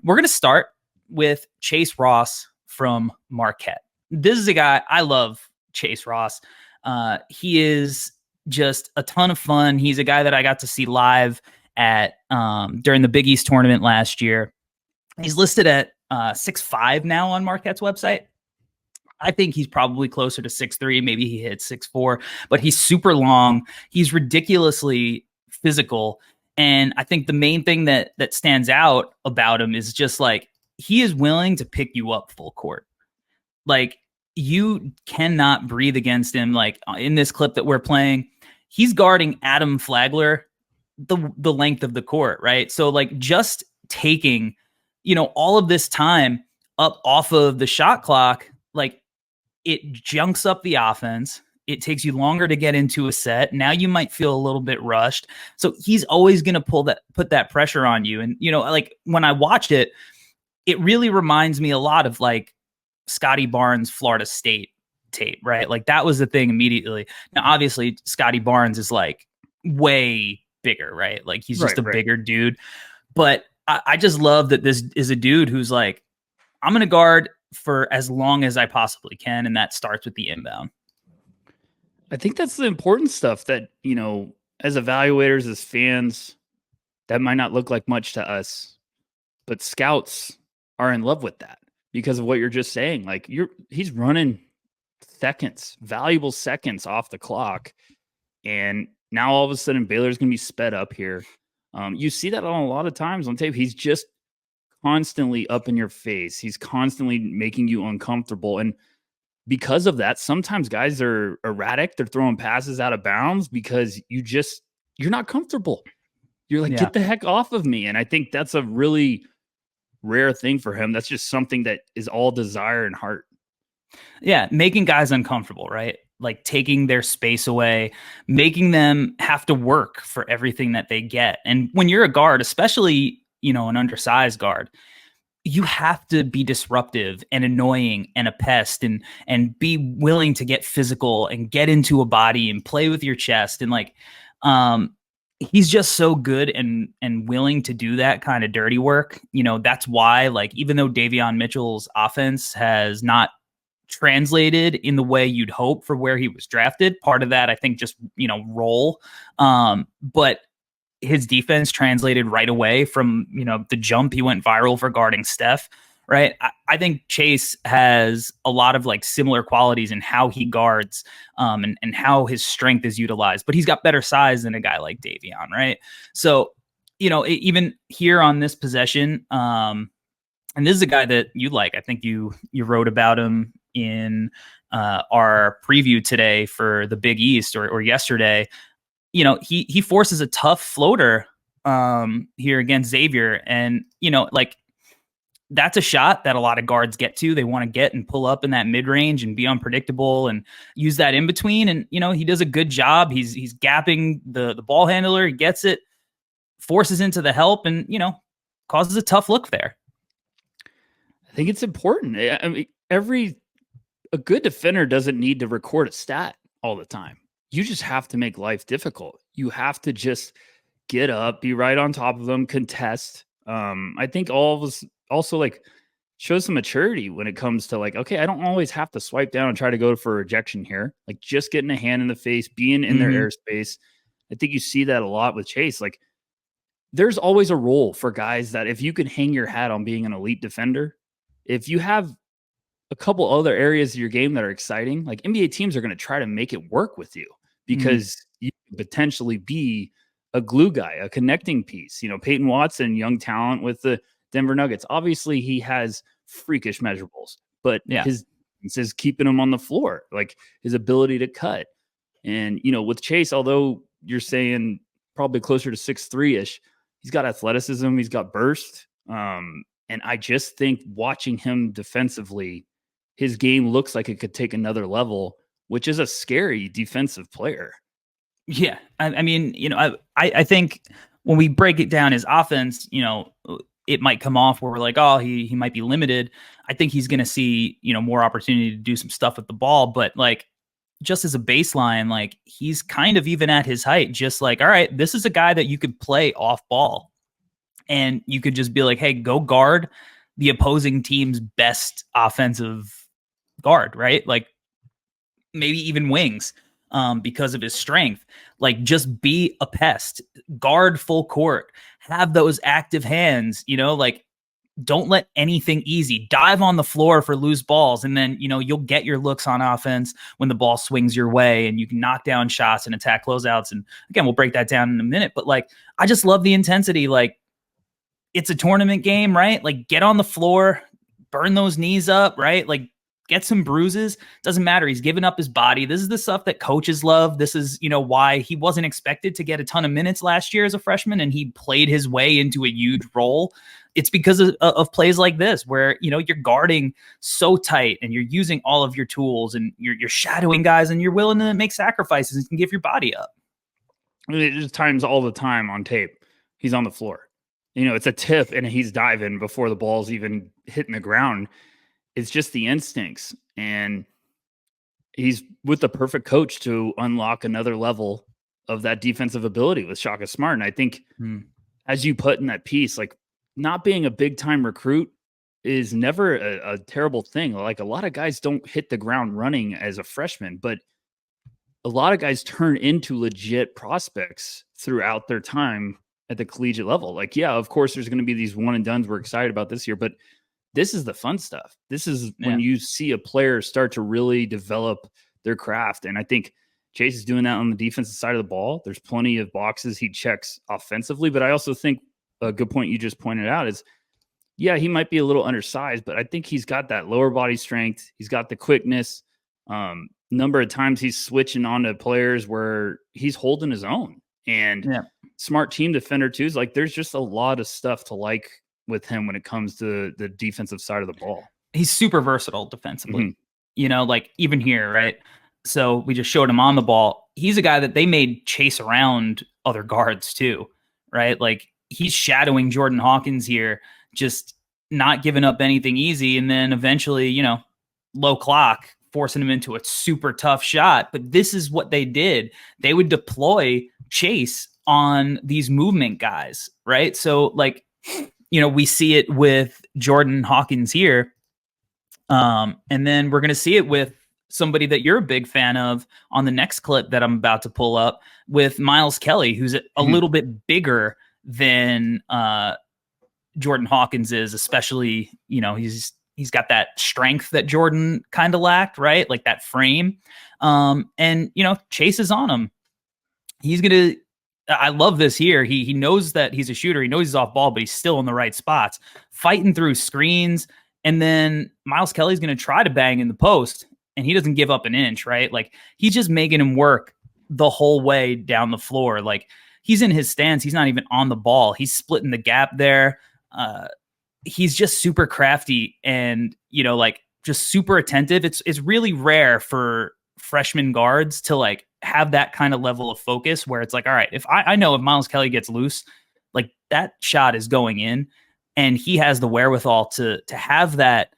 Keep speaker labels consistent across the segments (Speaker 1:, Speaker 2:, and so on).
Speaker 1: We're going to start with Chase Ross from Marquette. This is a guy, I love Chase Ross. He is just a ton of fun. He's a guy that I got to see live at during the Big East tournament last year. He's listed at 6'5" now on Marquette's website. I think he's probably closer to 6'3". Maybe he hits 6'4", but he's super long. He's ridiculously physical. And I think the main thing that stands out about him is just like, he is willing to pick you up full court. Like, you cannot breathe against him. Like in this clip that we're playing, he's guarding Adam Flagler the length of the court, right? So like, just taking, all of this time up off of the shot clock, like, it junks up the offense. It takes you longer to get into a set. Now you might feel a little bit rushed. So he's always going to put that pressure on you. And, like when I watched it, it really reminds me a lot of like Scotty Barnes, Florida State tape, right? Like that was the thing immediately. Now, obviously Scotty Barnes is like way bigger, right? Like he's just a bigger dude. But I just love that this is a dude who's like, I'm going to guard for as long as I possibly can. And that starts with the inbound.
Speaker 2: I think that's the important stuff that, as evaluators, as fans, that might not look like much to us, but scouts are in love with that because of what you're just saying. Like he's running seconds, valuable seconds off the clock. And now all of a sudden Baylor's going to be sped up here. You see that on a lot of times on tape. He's just constantly up in your face. He's constantly making you uncomfortable. And because of that, sometimes guys are erratic. They're throwing passes out of bounds because you're not comfortable. You're like, get the heck off of me. And I think that's a really rare thing for him. That's just something that is all desire and heart.
Speaker 1: Yeah. Making guys uncomfortable, right? Like taking their space away, making them have to work for everything that they get. And when you're a guard, especially, an undersized guard, you have to be disruptive and annoying and a pest and be willing to get physical and get into a body and play with your chest. And like, he's just so good and willing to do that kind of dirty work. That's why, like, even though Davion Mitchell's offense has not translated in the way you'd hope for where he was drafted, part of that, I think, just, role. But his defense translated right away from, the jump. He went viral for guarding Steph, right? I think Chase has a lot of like similar qualities in how he guards and how his strength is utilized, but he's got better size than a guy like Davion, right? So, even here on this possession, and this is a guy that you like. I think you wrote about him in our preview today for the Big East or yesterday. He forces a tough floater here against Xavier. And, like, that's a shot that a lot of guards get to. They want to get and pull up in that mid-range and be unpredictable and use that in between. And, he does a good job. He's gapping the ball handler. He gets it, forces into the help, and, causes a tough look there.
Speaker 2: I think it's important. I mean, a good defender doesn't need to record a stat all the time. You just have to make life difficult. You have to just get up, be right on top of them, contest. I think all of us also like show some maturity when it comes to like, okay, I don't always have to swipe down and try to go for a rejection here. Like just getting a hand in the face, being in their airspace. I think you see that a lot with Chase. Like there's always a role for guys that if you can hang your hat on being an elite defender, if you have a couple other areas of your game that are exciting, like NBA teams are going to try to make it work with you because you could potentially be a glue guy, a connecting piece. Peyton Watson, young talent with the Denver Nuggets. Obviously, he has freakish measurables, but his is keeping him on the floor, like his ability to cut. And, with Chase, although you're saying probably closer to 6'3"-ish, he's got athleticism, he's got burst. And I just think watching him defensively, his game looks like it could take another level, which is a scary defensive player.
Speaker 1: Yeah. I mean, I think when we break it down, his offense, it might come off where we're like, oh, he might be limited. I think he's going to see, more opportunity to do some stuff with the ball. But like, just as a baseline, like he's kind of even at his height, just like, all right, this is a guy that you could play off ball. and you could just be like, hey, go guard the opposing team's best offensive guard, right? Like maybe even wings, because of his strength. Like just be a pest, guard full court, have those active hands, like don't let anything easy. Dive on the floor for loose balls, and then you'll get your looks on offense when the ball swings your way, and you can knock down shots and attack closeouts. And again, we'll break that down in a minute. But like, I just love the intensity. Like, it's a tournament game, right? Like, get on the floor, burn those knees up, right? Like, get some bruises. Doesn't matter. He's given up his body. This is the stuff that coaches love. This is, why he wasn't expected to get a ton of minutes last year as a freshman, and he played his way into a huge role. It's because of plays like this where, you're guarding so tight and you're using all of your tools and you're shadowing guys and you're willing to make sacrifices and give your body up.
Speaker 2: There's times all the time on tape, he's on the floor. It's a tip and he's diving before the ball's even hitting the ground. It's just the instincts. And he's with the perfect coach to unlock another level of that defensive ability with Shaka Smart. And I think, as you put in that piece, like, not being a big time recruit is never a terrible thing. Like, a lot of guys don't hit the ground running as a freshman, but a lot of guys turn into legit prospects throughout their time at the collegiate level. Like, yeah, of course there's going to be these one and dones we're excited about this year, but this is the fun stuff. This is when you see a player start to really develop their craft. And I think Chase is doing that on the defensive side of the ball. There's plenty of boxes he checks offensively, but I also think a good point you just pointed out is, yeah, he might be a little undersized, but I think he's got that lower body strength. He's got the quickness. Number of times he's switching onto players where he's holding his own, and smart team defender too. Is like, there's just a lot of stuff to like with him when it comes to the defensive side of the ball.
Speaker 1: He's super versatile defensively, like even here, right? So we just showed him on the ball. He's a guy that they made chase around other guards too, right? Like, he's shadowing Jordan Hawkins here, just not giving up anything easy. And then eventually, low clock, forcing him into a super tough shot. But this is what they did. They would deploy Chase on these movement guys, right? So like, we see it with Jordan Hawkins here. And then we're going to see it with somebody that you're a big fan of on the next clip that I'm about to pull up, with Miles Kelly, who's a little bit bigger than Jordan Hawkins is, especially, he's got that strength that Jordan kind of lacked, right? Like that frame. And, Chase is on him. I love this here. He knows that he's a shooter. He knows he's off ball, but he's still in the right spots, fighting through screens. And then Miles Kelly's going to try to bang in the post, and he doesn't give up an inch, right? Like, he's just making him work the whole way down the floor. Like, he's in his stance. He's not even on the ball. He's splitting the gap there. He's just super crafty and, like, just super attentive. It's really rare for freshman guards to like have that kind of level of focus where it's like, all right, if I know if Miles Kelly gets loose, like, that shot is going in, and he has the wherewithal to have that,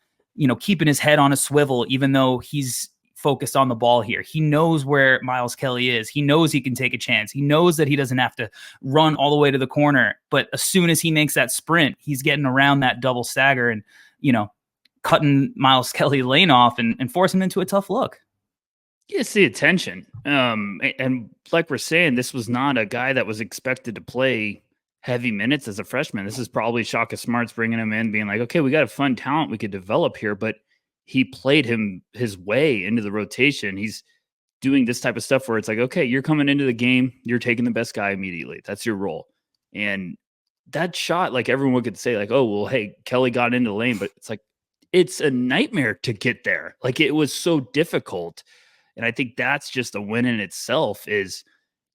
Speaker 1: keeping his head on a swivel, even though he's focused on the ball here. He knows where Miles Kelly is. He knows he can take a chance. He knows that he doesn't have to run all the way to the corner. But as soon as he makes that sprint, he's getting around that double stagger and, cutting Miles Kelly lane off and forcing him into a tough look.
Speaker 2: You see attention. And like we're saying, this was not a guy that was expected to play heavy minutes as a freshman. This is probably Shaka Smart's bringing him in, being like, okay, we got a fun talent we could develop here, but he played his way into the rotation. He's doing this type of stuff where it's like, okay, you're coming into the game, you're taking the best guy immediately. That's your role. And that shot, like, everyone could say like, oh, well, hey, Kelly got into the lane, but it's like, it's a nightmare to get there. Like, it was so difficult. And I think that's just a win in itself, is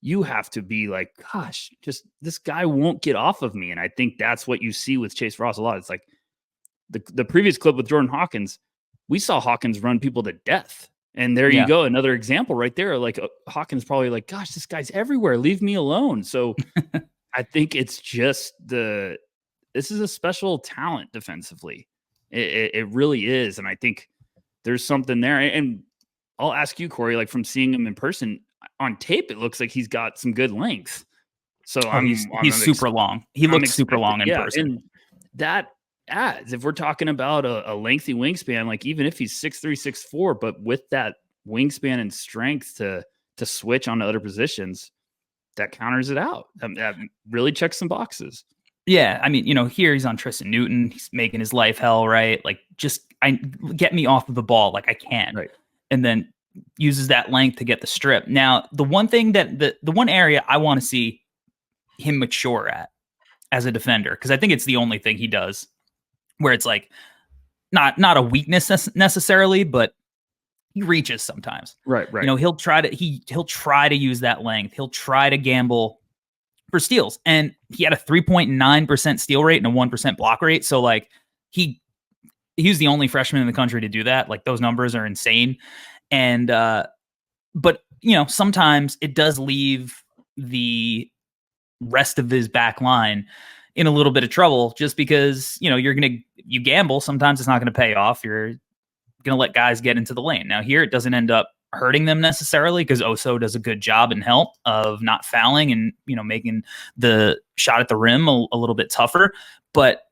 Speaker 2: you have to be like, gosh, just this guy won't get off of me. And I think that's what you see with Chase Ross a lot. It's like the previous clip with Jordan Hawkins, we saw Hawkins run people to death. And there you go. Another example right there. Like, Hawkins probably like, gosh, this guy's everywhere. Leave me alone. So I think it's just this is a special talent defensively. It really is. And I think there's something there. And I'll ask you, Corey, like, from seeing him in person, on tape, it looks like he's got some good length. So
Speaker 1: Oh, he's super long. He looks super long in person.
Speaker 2: And that adds, if we're talking about a lengthy wingspan, like even if he's 6'3", 6'4", but with that wingspan and strength to switch onto other positions, that counters it out. That really checks some boxes.
Speaker 1: Yeah, I mean, here he's on Tristan Newton. He's making his life hell, right? Like, get me off of the ball like I can.
Speaker 2: Right.
Speaker 1: And then uses that length to get the strip. Now, the one thing that the one area I want to see him mature at as a defender, because I think it's the only thing he does where it's like not a weakness necessarily, but he reaches sometimes.
Speaker 2: Right.
Speaker 1: He'll try to use that length. He'll try to gamble for steals, and he had a 3.9% steal rate and a 1% block rate. So like he was the only freshman in the country to do that. Like those numbers are insane. And but sometimes it does leave the rest of his back line in a little bit of trouble, just because you gamble. Sometimes it's not going to pay off. You're going to let guys get into the lane. Now here it doesn't end up hurting them necessarily, because Oso does a good job and help of not fouling and making the shot at the rim a little bit tougher. But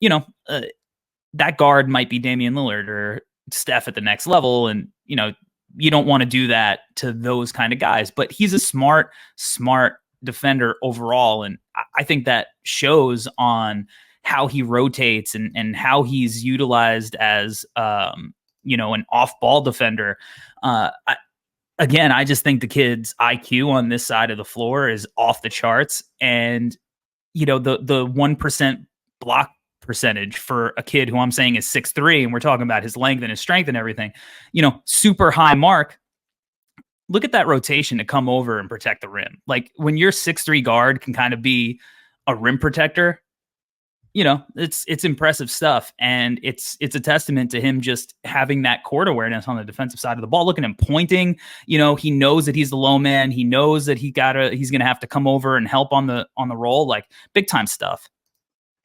Speaker 1: that guard might be Damian Lillard or Steph at the next level, and you don't want to do that to those kind of guys. But he's a smart defender overall, and I think that shows on how he rotates and how he's utilized as an off-ball defender. I just think the kid's IQ on this side of the floor is off the charts, and the 1% block percentage for a kid who I'm saying is 6'3", and we're talking about his length and his strength and everything, super high mark. Look at that rotation to come over and protect the rim. Like when your 6'3" guard can kind of be a rim protector, it's impressive stuff. And it's a testament to him just having that court awareness on the defensive side of the ball. Look at him pointing, he knows that he's the low man. He knows that he's going to have to come over and help on the roll, like big time stuff.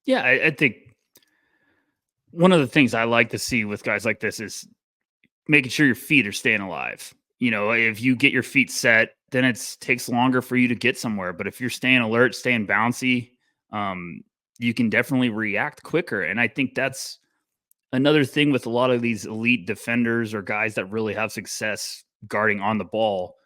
Speaker 2: Yeah. I think one of the things I like to see with guys like this is making sure your feet are staying alive. If you get your feet set, then it takes longer for you to get somewhere. But if you're staying alert, staying bouncy, you can definitely react quicker. And I think that's another thing with a lot of these elite defenders or guys that really have success guarding on the ball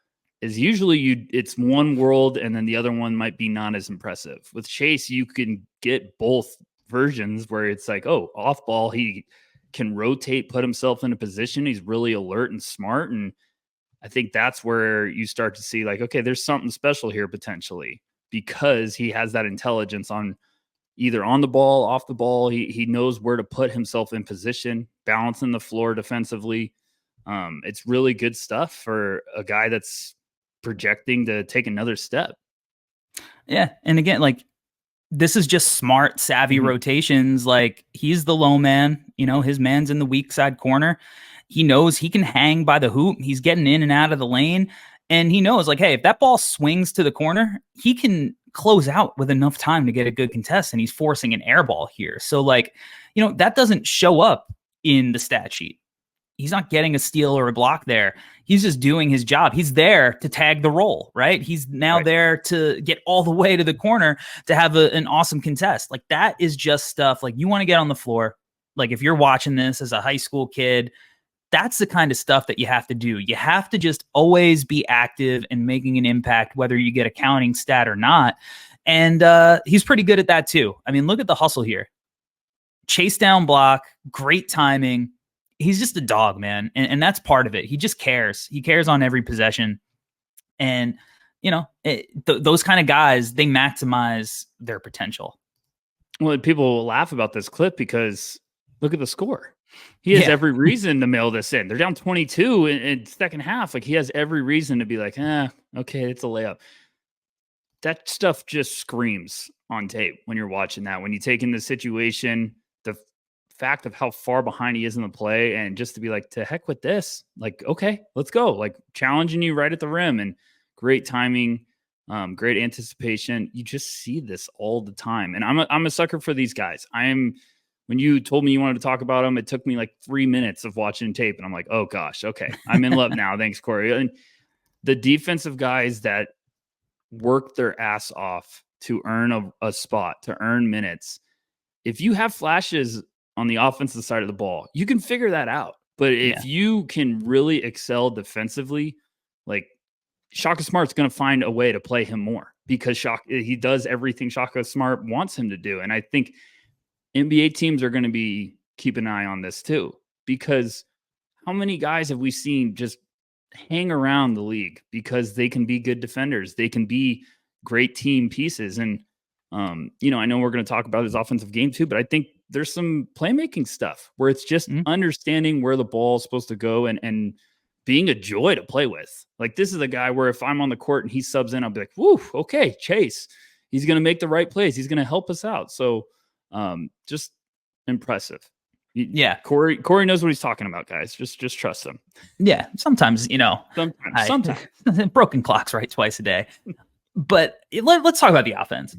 Speaker 2: is usually it's one world and then the other one might be not as impressive. With Chase, you can get both versions where it's like, oh, off ball, he can rotate, put himself in a position. He's really alert and smart. And I think that's where you start to see like, okay, there's something special here potentially, because he has that intelligence on either on the ball, off the ball. He knows where to put himself in position, balancing the floor defensively. It's really good stuff for a guy that's projecting to take another step.
Speaker 1: Yeah. And again, like this is just smart, savvy rotations. Like he's the low man, his man's in the weak side corner. He knows he can hang by the hoop. He's getting in and out of the lane. And he knows, like, hey, if that ball swings to the corner, he can close out with enough time to get a good contest. And he's forcing an air ball here. So, like, that doesn't show up in the stat sheet. He's not getting a steal or a block there. He's just doing his job. He's there to tag the roll, right? He's now there to get all the way to the corner to have an awesome contest. Like that is just stuff like you want to get on the floor. Like if you're watching this as a high school kid, that's the kind of stuff that you have to do. You have to just always be active and making an impact, whether you get a counting stat or not. And he's pretty good at that too. I mean, look at the hustle here. Chase down block, great timing. He's just a dog, man. And that's part of it. He just cares. He cares on every possession. And, those kind of guys, they maximize their potential.
Speaker 2: Well, people will laugh about this clip because look at the score. He has every reason to mail this in. They're down 22 in second half. Like he has every reason to be like, okay, it's a layup. That stuff just screams on tape when you're watching that. When you take in the situation, the fact of how far behind he is in the play, and just to be like, to heck with this, like, okay, let's go. Like challenging you right at the rim, and great timing, great anticipation. You just see this all the time. And I'm a sucker for these guys. When you told me you wanted to talk about them, it took me like 3 minutes of watching tape. And I'm like, oh gosh, okay. I'm in love now. Thanks, Corey. And the defensive guys that work their ass off to earn a spot, to earn minutes. If you have flashes on the offensive side of the ball, you can figure that out. But if you can really excel defensively, like Shaka Smart's going to find a way to play him more because he does everything Shaka Smart wants him to do. And I think NBA teams are going to be keep an eye on this too, because how many guys have we seen just hang around the league because they can be good defenders, they can be great team pieces. And I know we're going to talk about his offensive game too, but I think there's some playmaking stuff where it's just understanding where the ball is supposed to go and being a joy to play with. Like, this is a guy where if I'm on the court and he subs in, I'll be like, whoo, okay, Chase, he's going to make the right plays, he's going to help us out. So just impressive.
Speaker 1: Yeah.
Speaker 2: Corey knows what he's talking about, guys. Just trust him.
Speaker 1: Yeah. Sometimes,
Speaker 2: sometimes
Speaker 1: broken clocks right twice a day. But let's talk about the offense.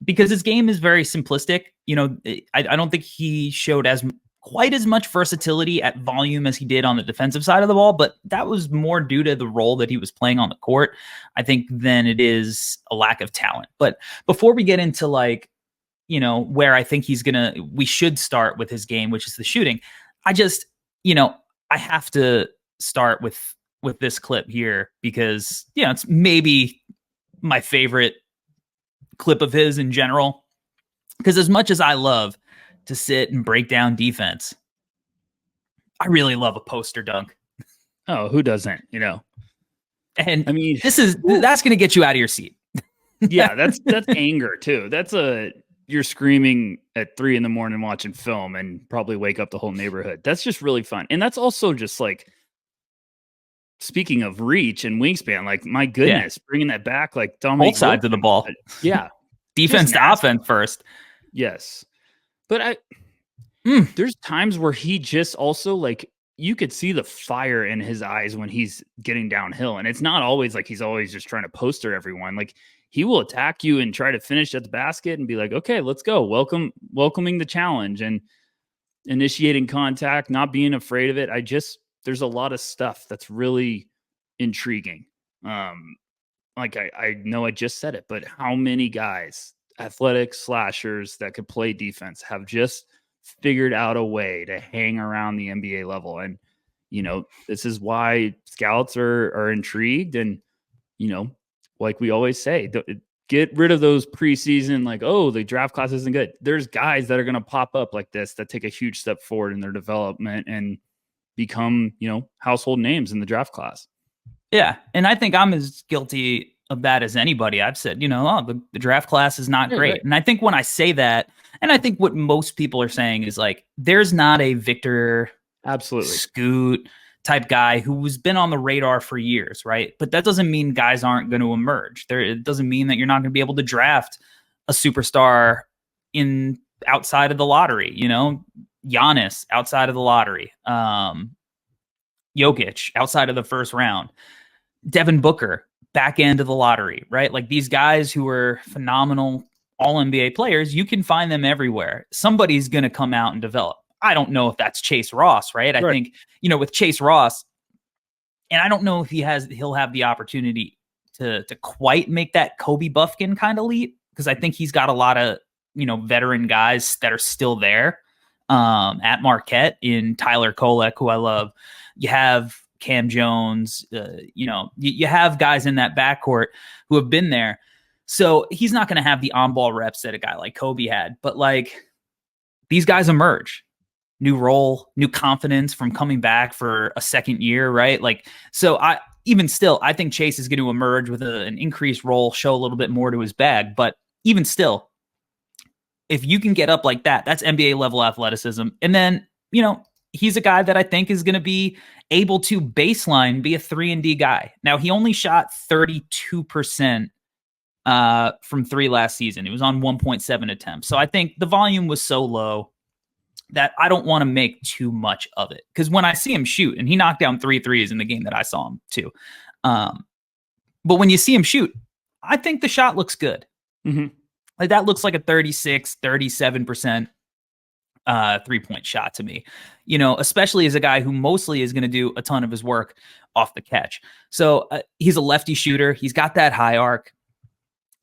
Speaker 1: Because his game is very simplistic. I don't think he showed quite as much versatility at volume as he did on the defensive side of the ball, but that was more due to the role that he was playing on the court, I think, than it is a lack of talent. But before we get into where I think we should start with his game, which is the shooting, I have to start with this clip here because, it's maybe my favorite clip of his in general. Because as much as I love to sit and break down defense, I really love a poster dunk.
Speaker 2: Oh, who doesn't,
Speaker 1: And I mean, that's going to get you out of your seat.
Speaker 2: Yeah, that's anger too. You're screaming at 3 a.m. watching film and probably wake up the whole neighborhood. That's just really fun. And that's also just like, speaking of reach and wingspan, like, my goodness, bringing that back, like Dominique,
Speaker 1: both sides of the ball.
Speaker 2: Yeah.
Speaker 1: Defense to offense first.
Speaker 2: Yes. But there's times where he just also, like, you could see the fire in his eyes when he's getting downhill. And it's not always like he's always just trying to poster everyone. Like, he will attack you and try to finish at the basket and be like, okay, let's go. Welcoming the challenge and initiating contact, not being afraid of it. There's a lot of stuff that's really intriguing. Like, I know I just said it, but how many guys, athletic slashers that could play defense, have just figured out a way to hang around the NBA level? And, this is why scouts are intrigued. And, like we always say, get rid of those preseason, like, oh, the draft class isn't good. There's guys that are going to pop up like this that take a huge step forward in their development and become, household names in the draft class.
Speaker 1: Yeah. And I think I'm as guilty of that as anybody. I've said, the draft class is not great. Right. And I think when I say that, and I think what most people are saying is, like, there's not a Victor Scoot type guy who's been on the radar for years, right? But that doesn't mean guys aren't going to emerge. It doesn't mean that you're not going to be able to draft a superstar outside of the lottery, Giannis outside of the lottery, Jokic outside of the first round, Devin Booker back end of the lottery, right? Like, these guys who are phenomenal all NBA players, you can find them everywhere. Somebody's going to come out and develop. I don't know if that's Chase Ross, right? I think, with Chase Ross, and I don't know if he'll have the opportunity to quite make that Kobe Buffkin kind of leap, because I think he's got a lot of, veteran guys that are still there at Marquette, in Tyler Kolek, who I love. You have Cam Jones, you have guys in that backcourt who have been there. So he's not going to have the on-ball reps that a guy like Kobe had, but, like, these guys emerge. New role, new confidence from coming back for a second year, right? Like, so I think Chase is going to emerge with an increased role, show a little bit more to his bag. But even still, if you can get up like that, that's NBA level athleticism. And then, he's a guy that I think is going to be able to baseline, be a 3-and-D guy. Now, he only shot 32% from 3 last season. It was on 1.7 attempts. So I think the volume was so low that I don't want to make too much of it. Because when I see him shoot, and he knocked down 3 threes in the game that I saw him too. But when you see him shoot, I think the shot looks good.
Speaker 2: Mm-hmm.
Speaker 1: Like, that looks like a 36, 37% 3-point shot to me, especially as a guy who mostly is going to do a ton of his work off the catch. So he's a lefty shooter. He's got that high arc.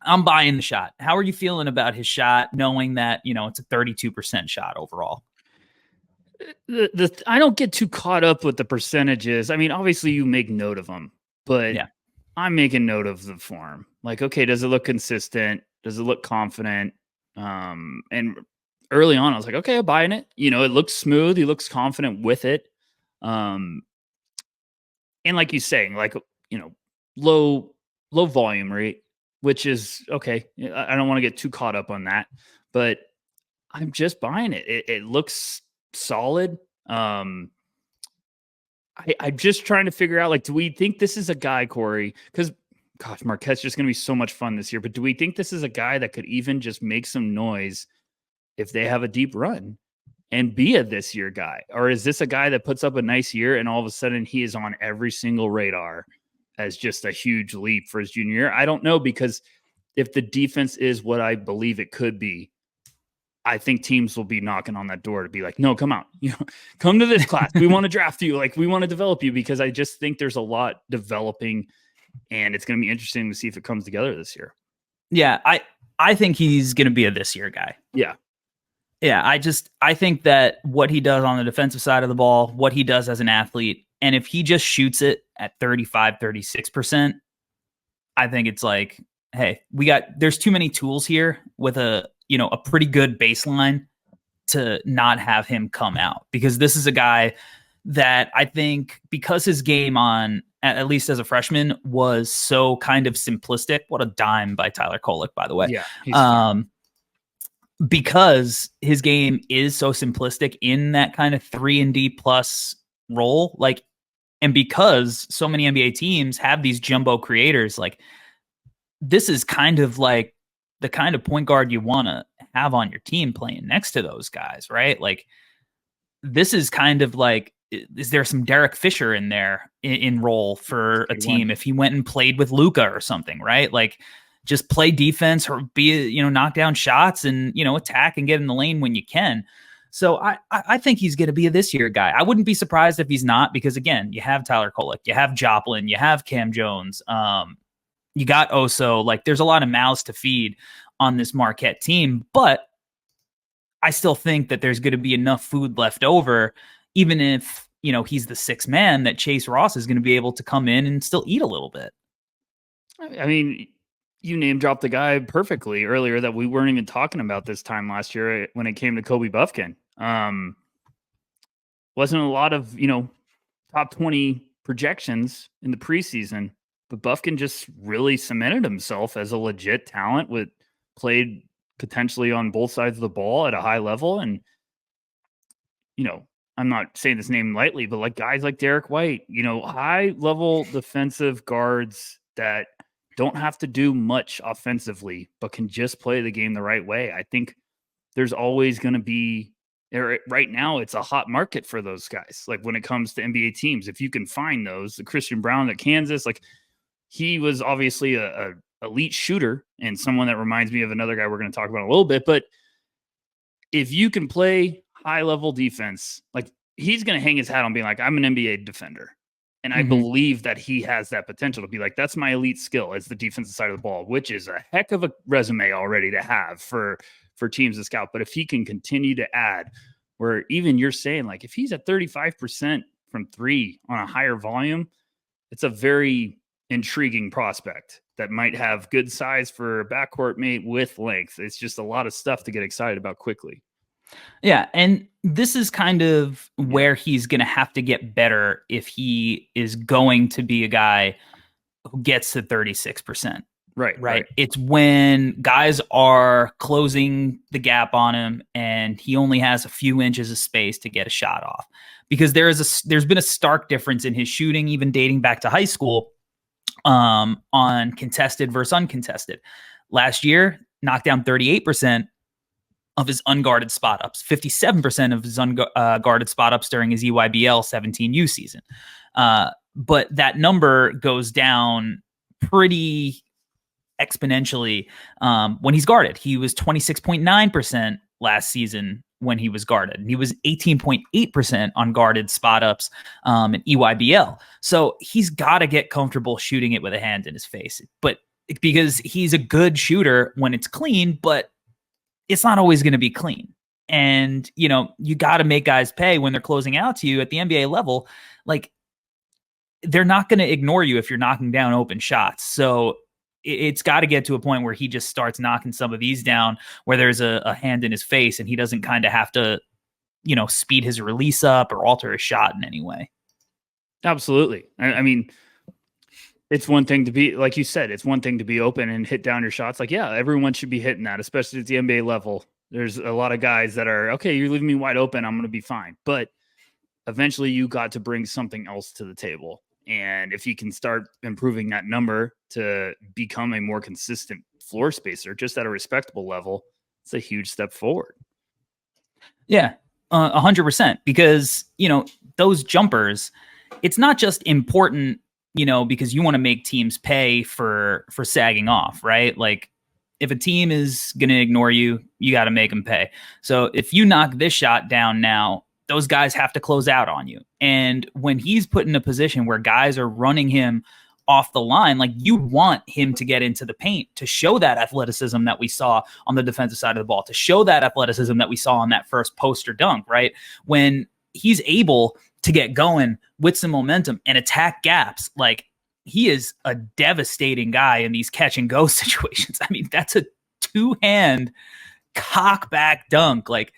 Speaker 1: I'm buying the shot. How are you feeling about his shot, knowing that, it's a 32% shot overall?
Speaker 2: I don't get too caught up with the percentages. I mean, obviously you make note of them, but
Speaker 1: Yeah.
Speaker 2: I'm making note of the form. Like, okay, does it look consistent? Does it look confident? And early on, I was like, okay, I'm buying it. It looks smooth. He looks confident with it. Um, and like you saying, like, low volume rate, which is okay. I don't want to get too caught up on that, but I'm just buying it. It looks solid. I'm just trying to figure out, like, do we think this is a guy, Corey? Because, gosh, Marquette's just going to be so much fun this year. But do we think this is a guy that could even just make some noise if they have a deep run and be a this year guy? Or is this a guy that puts up a nice year and all of a sudden he is on every single radar as just a huge leap for his junior year? I don't know, because if the defense is what I believe it could be, I think teams will be knocking on that door to be like, no, come out, come to this class. We want to draft you. Like, we want to develop you, because I just think there's a lot developing, and it's going to be interesting to see if it comes together this year.
Speaker 1: Yeah. I think he's going to be a this year guy.
Speaker 2: Yeah.
Speaker 1: Yeah. I think that what he does on the defensive side of the ball, what he does as an athlete, and if he just shoots it at 35, 36%, I think it's like, hey, there's too many tools here with a pretty good baseline to not have him come out, because this is a guy that I think, because his game at least as a freshman, was so kind of simplistic. What a dime by Tyler Kolek, by the way.
Speaker 2: Yeah.
Speaker 1: Because his game is so simplistic in that kind of 3-and-D plus role, like, and because so many NBA teams have these jumbo creators, like, this is kind of like the kind of point guard you want to have on your team playing next to those guys, right? Like, this is kind of like, is there some Derek Fisher in there in role for a team if he went and played with Luka or something, right? Like, just play defense or be, knock down shots and, attack and get in the lane when you can. So I think he's going to be a this year guy. I wouldn't be surprised if he's not, because again, you have Tyler Kolek, you have Joplin, you have Cam Jones, you got Oso. Like, there's a lot of mouths to feed on this Marquette team, but I still think that there's going to be enough food left over, even if, he's the sixth man, that Chase Ross is going to be able to come in and still eat a little bit.
Speaker 2: I mean, you name dropped the guy perfectly earlier that we weren't even talking about this time last year when it came to Kobe Buffkin. Wasn't a lot of, top 20 projections in the preseason, but Buffkin just really cemented himself as a legit talent, played potentially on both sides of the ball at a high level. And, I'm not saying this name lightly, but like guys like Derek White, high level defensive guards that don't have to do much offensively, but can just play the game the right way. I think there's always going to be, right now, it's a hot market for those guys. Like, when it comes to NBA teams, if you can find those, the Christian Brown at Kansas, like, he was obviously a elite shooter and someone that reminds me of another guy we're going to talk about in a little bit. But if you can play high level defense, like, he's going to hang his hat on being like, I'm an NBA defender. And I believe that he has that potential to be like, that's my elite skill as the defensive side of the ball, which is a heck of a resume already to have for teams to scout. But if he can continue to add, where even you're saying, like, if he's at 35% from three on a higher volume, it's a very intriguing prospect that might have good size for a backcourt mate with length. It's just a lot of stuff to get excited about quickly.
Speaker 1: Yeah, and this is kind of where he's going to have to get better if he is going to be a guy who gets to 36%. Right. It's when guys are closing the gap on him and he only has a few inches of space to get a shot off. Because there's been a stark difference in his shooting, even dating back to high school, on contested versus uncontested. Last year, knocked down 38% of his unguarded spot ups, 57% of his unguarded spot ups during his EYBL 17U season. But that number goes down pretty exponentially when he's guarded. He was 26.9% last season when he was guarded, and he was 18.8% on guarded spot ups in EYBL. So he's got to get comfortable shooting it with a hand in his face. But because he's a good shooter when it's clean, but it's not always going to be clean. And, you got to make guys pay when they're closing out to you at the NBA level. Like, they're not going to ignore you if you're knocking down open shots. So it's got to get to a point where he just starts knocking some of these down, where there's a hand in his face and he doesn't kind of have to, speed his release up or alter his shot in any way.
Speaker 2: Absolutely. I mean, it's one thing to be, like you said, it's one thing to be open and hit down your shots. Like, yeah, everyone should be hitting that, especially at the NBA level. There's a lot of guys that are, okay, you're leaving me wide open, I'm going to be fine. But eventually you got to bring something else to the table. And if you can start improving that number to become a more consistent floor spacer, just at a respectable level, it's a huge step forward.
Speaker 1: Yeah, 100%. Because, those jumpers, it's not just important, because you want to make teams pay for sagging off, right? Like, if a team is going to ignore you, you got to make them pay. So if you knock this shot down now, those guys have to close out on you. And when he's put in a position where guys are running him off the line, like, you want him to get into the paint to show that athleticism that we saw on the defensive side of the ball, to show that athleticism that we saw on that first poster dunk, right? When he's able to get going with some momentum and attack gaps, like, he is a devastating guy in these catch and go situations. I mean, that's a 2-hand cock back dunk. Like,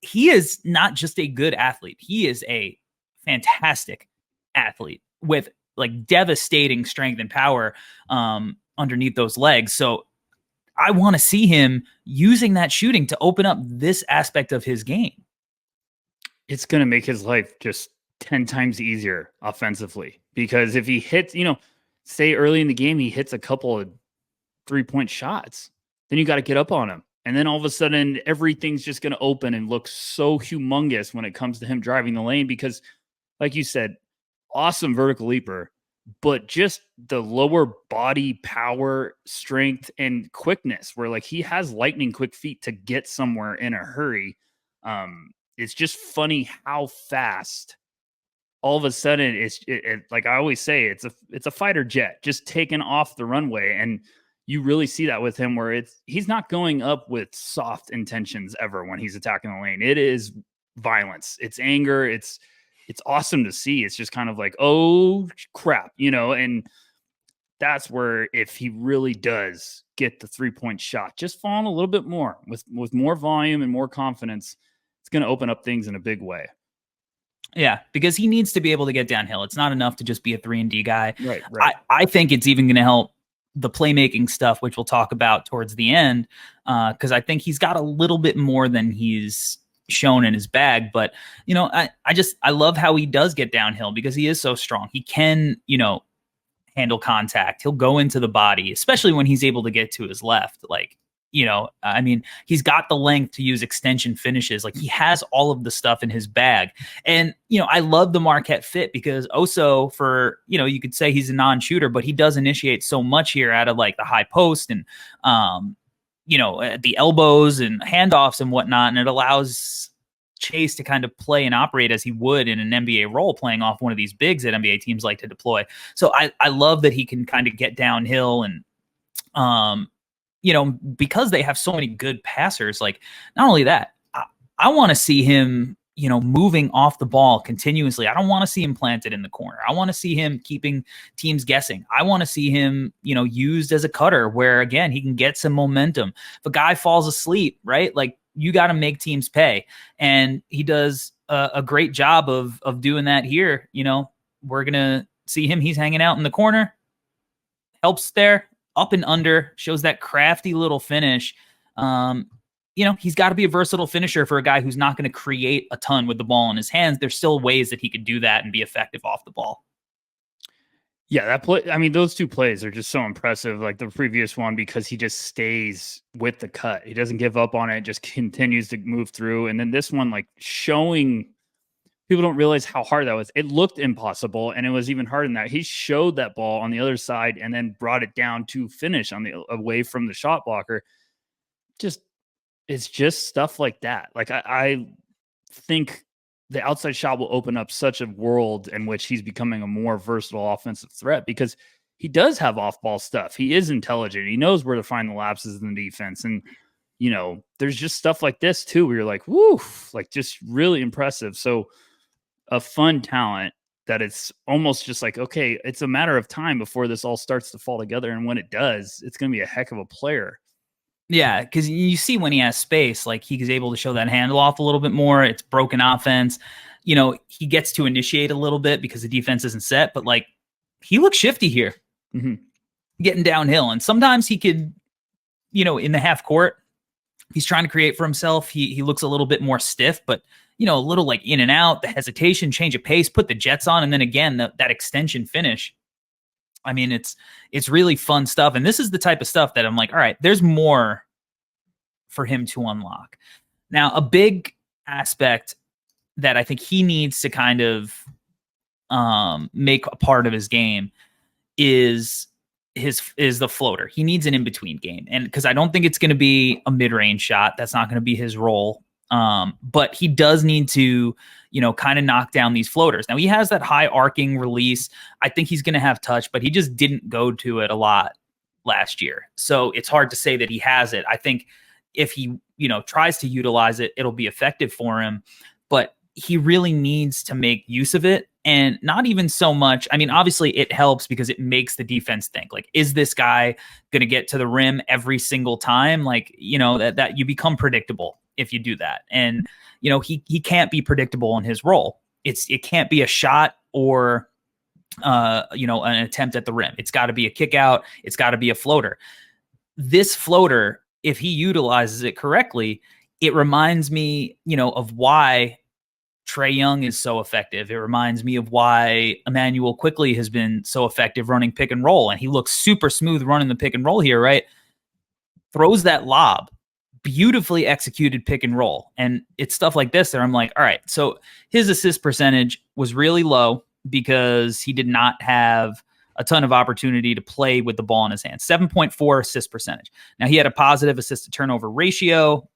Speaker 1: he is not just a good athlete. He is a fantastic athlete with, like, devastating strength and power underneath those legs. So I want to see him using that shooting to open up this aspect of his game.
Speaker 2: It's going to make his life just 10 times easier offensively, because if he hits, say early in the game, he hits a couple of 3-point shots, then you got to get up on him. And then all of a sudden, everything's just going to open and look so humongous when it comes to him driving the lane, because, like you said, awesome vertical leaper, but just the lower body power, strength, and quickness, where, like, he has lightning quick feet to get somewhere in a hurry. It's just funny how fast all of a sudden it, like I always say, it's a fighter jet just taking off the runway. And you really see that with him, where he's not going up with soft intentions ever when he's attacking the lane. It is violence, it's anger, it's awesome to see. It's just kind of like, oh crap, and that's where, if he really does get the 3-point shot just falling a little bit more with more volume and more confidence, it's going to open up things in a big way.
Speaker 1: Yeah, because he needs to be able to get downhill. It's not enough to just be a 3-and-D guy.
Speaker 2: Right.
Speaker 1: I think it's even going to help the playmaking stuff, which we'll talk about towards the end, because I think he's got a little bit more than he's shown in his bag. But, I love how he does get downhill, because he is so strong. He can, handle contact. He'll go into the body, especially when he's able to get to his left. Like, he's got the length to use extension finishes. Like, he has all of the stuff in his bag. And, I love the Marquette fit, because Oso, for, you could say he's a non-shooter, but he does initiate so much here out of, like, the high post and, the elbows and handoffs and whatnot. And it allows Chase to kind of play and operate as he would in an NBA role, playing off one of these bigs that NBA teams like to deploy. So I love that he can kind of get downhill and, because they have so many good passers. Like, not only that, I want to see him, moving off the ball continuously. I don't want to see him planted in the corner. I want to see him keeping teams guessing. I want to see him, used as a cutter, where, again, he can get some momentum. If a guy falls asleep, right? Like, you got to make teams pay. And he does a great job of doing that here. We're going to see him. He's hanging out in the corner, helps there, up and under, shows that crafty little finish. He's got to be a versatile finisher for a guy who's not going to create a ton with the ball in his hands. There's still ways that he could do that and be effective off the ball.
Speaker 2: Yeah, that play. I mean, those two plays are just so impressive. Like the previous one, because he just stays with the cut. He doesn't give up on it, just continues to move through. And then this one, like, showing people don't realize how hard that was. It looked impossible, and it was even harder than that. He showed that ball on the other side and then brought it down to finish on the away from the shot blocker. It's just stuff like that. Like, I think the outside shot will open up such a world in which he's becoming a more versatile offensive threat, because he does have off-ball stuff. He is intelligent. He knows where to find the lapses in the defense. And, there's just stuff like this too, where you're like, woof, like just really impressive. So a fun talent that it's almost just like, okay, it's a matter of time before this all starts to fall together. And when it does, it's going to be a heck of a player.
Speaker 1: Yeah, because you see when he has space, like he's able to show that handle off a little bit more. It's broken offense. He gets to initiate a little bit because the defense isn't set, but like he looks shifty here, getting downhill. And sometimes he could, in the half court, he's trying to create for himself. He looks a little bit more stiff, but a little like in and out, the hesitation, change of pace, put the jets on, and then again that extension finish. I mean, it's really fun stuff. And this is the type of stuff that I'm like, all right, there's more for him to unlock. Now, a big aspect that I think he needs to kind of make a part of his game is the floater. He needs an in-between game. And because I don't think it's going to be a mid-range shot. That's not going to be his role. But he does need to, kind of knock down these floaters. Now he has that high arcing release. I think he's going to have touch, but he just didn't go to it a lot last year. So it's hard to say that he has it. I think if he, tries to utilize it, it'll be effective for him, but he really needs to make use of it. And not even so much. I mean, obviously it helps because it makes the defense think like, is this guy going to get to the rim every single time? Like, that you become predictable if you do that. And, he can't be predictable in his role. It can't be a shot or, an attempt at the rim. It's got to be a kick out. It's got to be a floater. This floater, if he utilizes it correctly, it reminds me, of why Trae Young is so effective. It reminds me of why Emmanuel Quickley has been so effective running pick and roll. And he looks super smooth running the pick and roll here, right? Throws that lob, beautifully executed pick and roll. And it's stuff like this that I'm like, all right, so his assist percentage was really low because he did not have a ton of opportunity to play with the ball in his hands. 7.4 assist percentage. Now he had a positive assist to turnover ratio,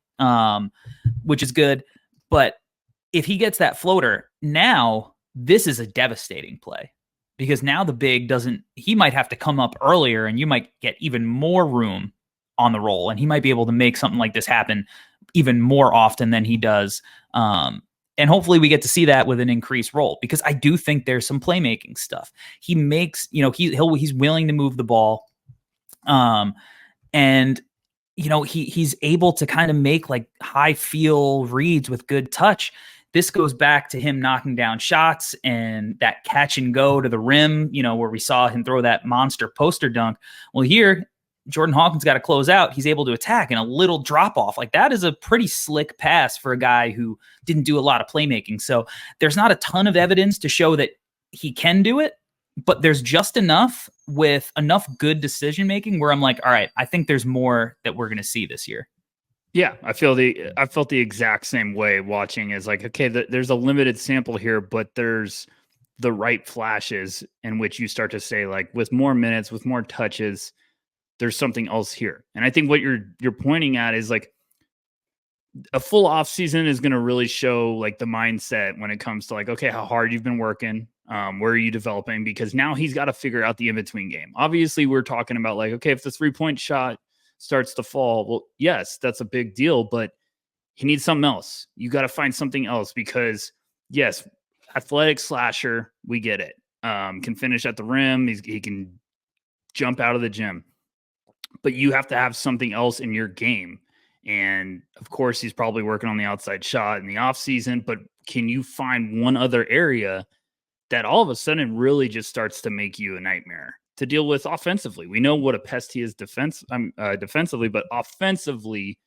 Speaker 1: which is good. But if he gets that floater, now this is a devastating play because now the big he might have to come up earlier and you might get even more room on the roll. And he might be able to make something like this happen even more often than he does. And hopefully we get to see that with an increased role because I do think there's some playmaking stuff. He makes, he's willing to move the ball. And he's able to kind of make like high feel reads with good touch. This goes back to him knocking down shots and that catch and go to the rim, where we saw him throw that monster poster dunk. Well, here, Jordan Hawkins got to close out. He's able to attack and a little drop off. Like that is a pretty slick pass for a guy who didn't do a lot of playmaking. So there's not a ton of evidence to show that he can do it, but there's just enough with enough good decision making where I'm like, all right, I think there's more that we're going to see this year.
Speaker 2: Yeah, I felt the exact same way watching is like, okay, there's a limited sample here, but there's the right flashes in which you start to say like with more minutes, with more touches, there's something else here. And I think what you're pointing at is like a full off season is going to really show like the mindset when it comes to like, okay, how hard you've been working, where are you developing? Because now he's got to figure out the in-between game. Obviously we're talking about like, okay, if the 3-point shot starts to fall, well, yes, that's a big deal, but he needs something else. You got to find something else because yes, athletic slasher, we get it. Can finish at the rim. He can jump out of the gym, but you have to have something else in your game. And of course he's probably working on the outside shot in the off season, but can you find one other area that all of a sudden really just starts to make you a nightmare to deal with offensively? We know what a pest he is defensively, but offensively,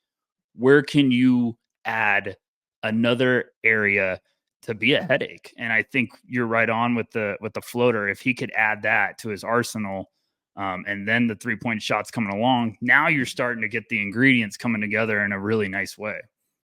Speaker 2: where can you add another area to be a headache? And I think you're right on with the floater. If he could add that to his arsenal, and then the 3-point shots coming along, now you're starting to get the ingredients coming together in a really nice way.